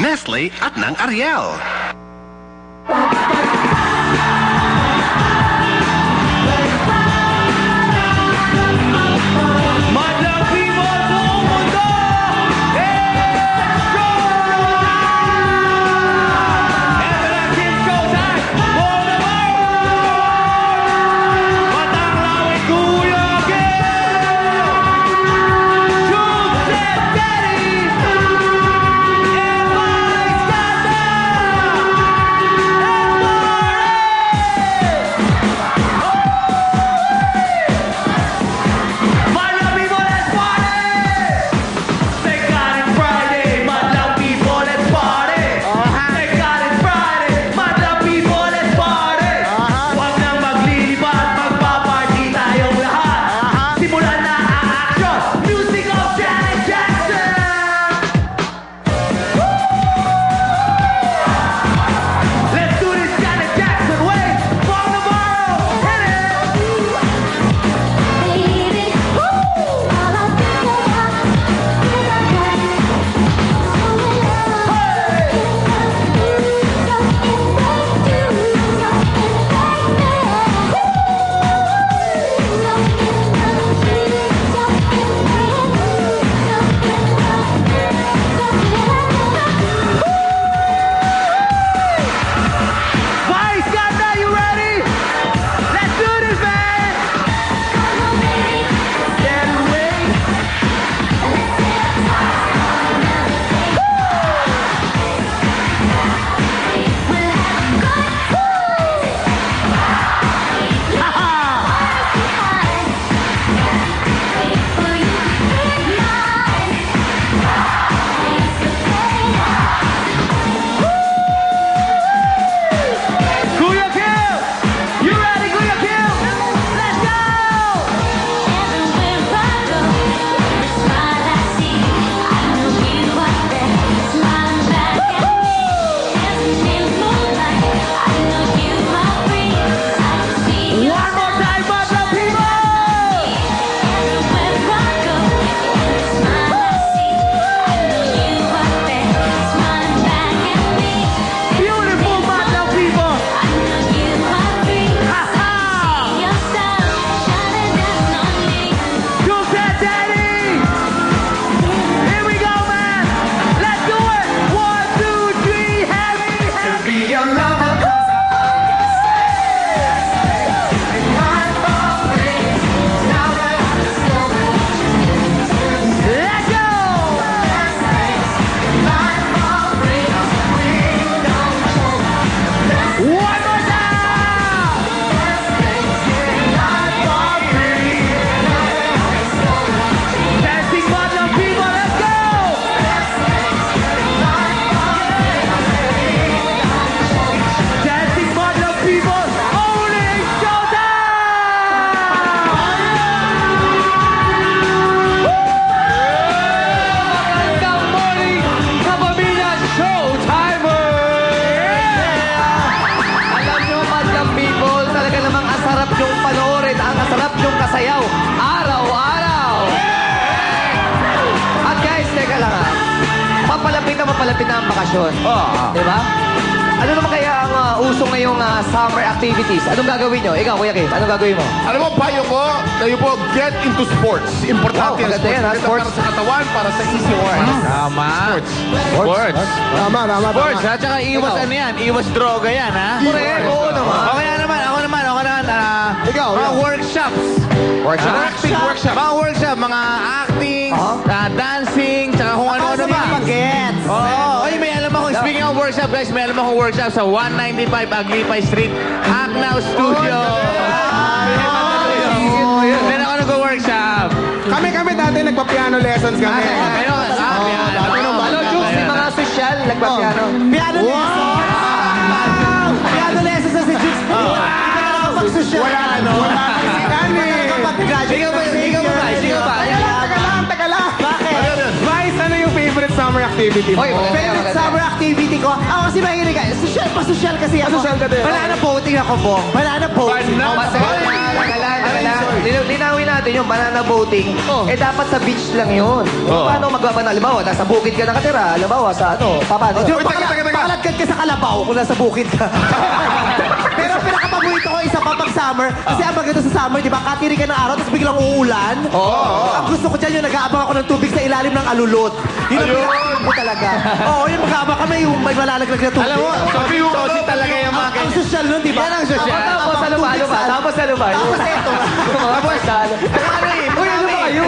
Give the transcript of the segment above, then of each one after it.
Nestle at ng Ariel. Papalapit na ang bakasyon. Diba? Ano naman kaya ang uso ngayong summer activities? Anong gagawin nyo? Ikaw, Kuya Kim, anong gagawin mo? Alam mo, payo ko, kayo po, get into sports. Importante Wow, ang maganda yan, ha? sports. Sports. Para sa katawan, para sa isipan. Tama. Sports. Tama. Sports, ha? Tsaka iwas ano yan? Iwas droga yan, ha? Correct. Oo naman. Okay naman, ako naman. Ikaw, Mga ikaw. workshops. Acting workshop. Mga workshop, mga acting, dancing, tsaka kung ano-ano ba. Oo, ay, may alam ako. Speaking of workshop, guys, may alam akong workshop sa 195 Aglipay Street, Hacknow Studio. Then ako nag-workshop. Kami dati nagpa-piano lessons kami. Ayun, Ano, Jukes, yung mga sosyal, nagpa-piano. Piano lessons! Piano lessons na si Jukes. Mag-social. Wala si Kani. Ikaw ba? Teka lang. Bakit? Vice, ano yung favorite summer summer activity mo? Oy, maganda yan, Favorite maganda. summer activity ko? Ako kasi mahilig ka. Pasosyal kasi ako. Pasosyal ka din. Banana boating ako po. Banana boating. Linawin natin yung banana boating. Eh, dapat sa beach lang yun. Oh. Paano magbabanal? Halimbawa, nasa bukid ka nakatira. Halimbawa, sa ano, paano? Yung teka. pakalagkad ka sa kalabaw kung nasa bukid ka. Pero pinakapaborito ko isa pa pag summer. Kasi ang maganda sa summer, di ba? Katiri ka ng araw, tapos biglang uulan. Ang gusto ko dyan yung nag-aabang ako ng tubig sa ilalim ng alulot. Yun ang pinakapaborito ko talaga. Oo, yung mag-aabang ka, may malalaglag na tubig. Alam mo, sosi talaga yung mga Ang social nun, di ba? Yan ang social. Tapos ano ba? Tapos ano ba? Tapos eto. Tapos ano? Uy, ano ba kayo?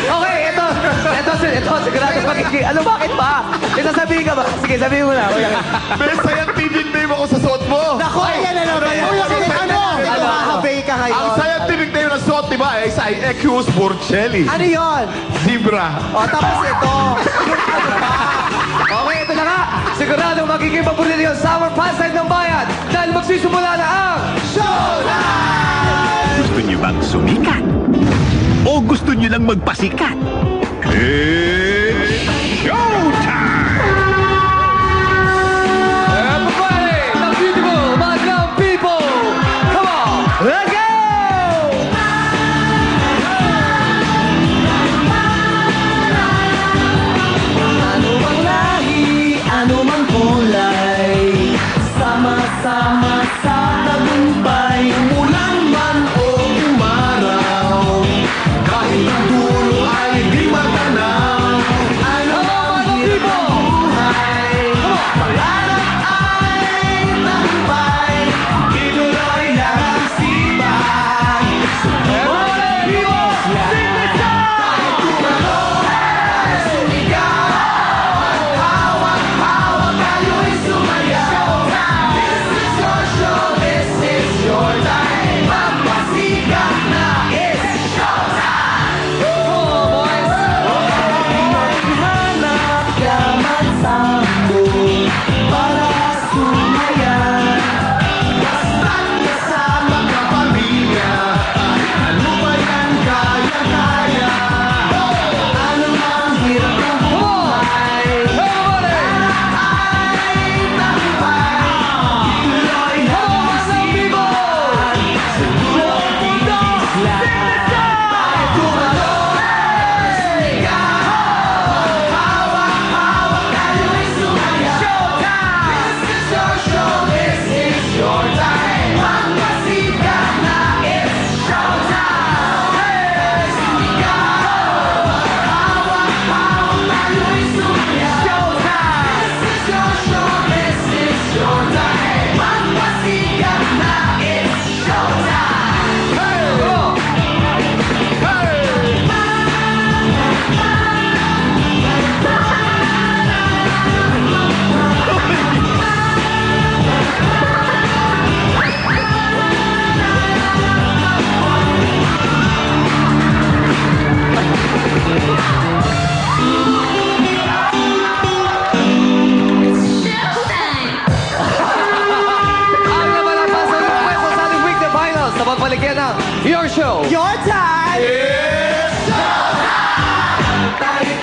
Okay, ito, sigurado magiging. Ano, bakit ba? Sasabihin ka ba? Sige, sabihin mo na. May scientific name ako sa suot mo. Nako, ayan na naman. Uy, ano? Mahabay ka ngayon. Ang scientific name na suot, di ba? Ay Equus Borcelli. Ano yun? Zebra. O, tapos ito. Okay, ito na nga. Sigurado magiging paborito yung summer pastime ng bayan dahil magsisimula na ang Gusto niyo bang sumikat? O gusto niyo lang magpasikat? It's showtime! Everybody, the beautiful Madlang people! Come on, let's go! Ano mang lahi, ano mang kulay, sama-sama sa tagumpay, umulan man o umaraw, kahit ang dulo ay di matanaw. Ano mang hirap ang buhay, pangarap ay tagumpay, ituloy lang ang sipag. Ang naman ang pasok ng pwesto sa ating weekly finals sa pagbaligyan ng Your Show. Your time! It's Tayo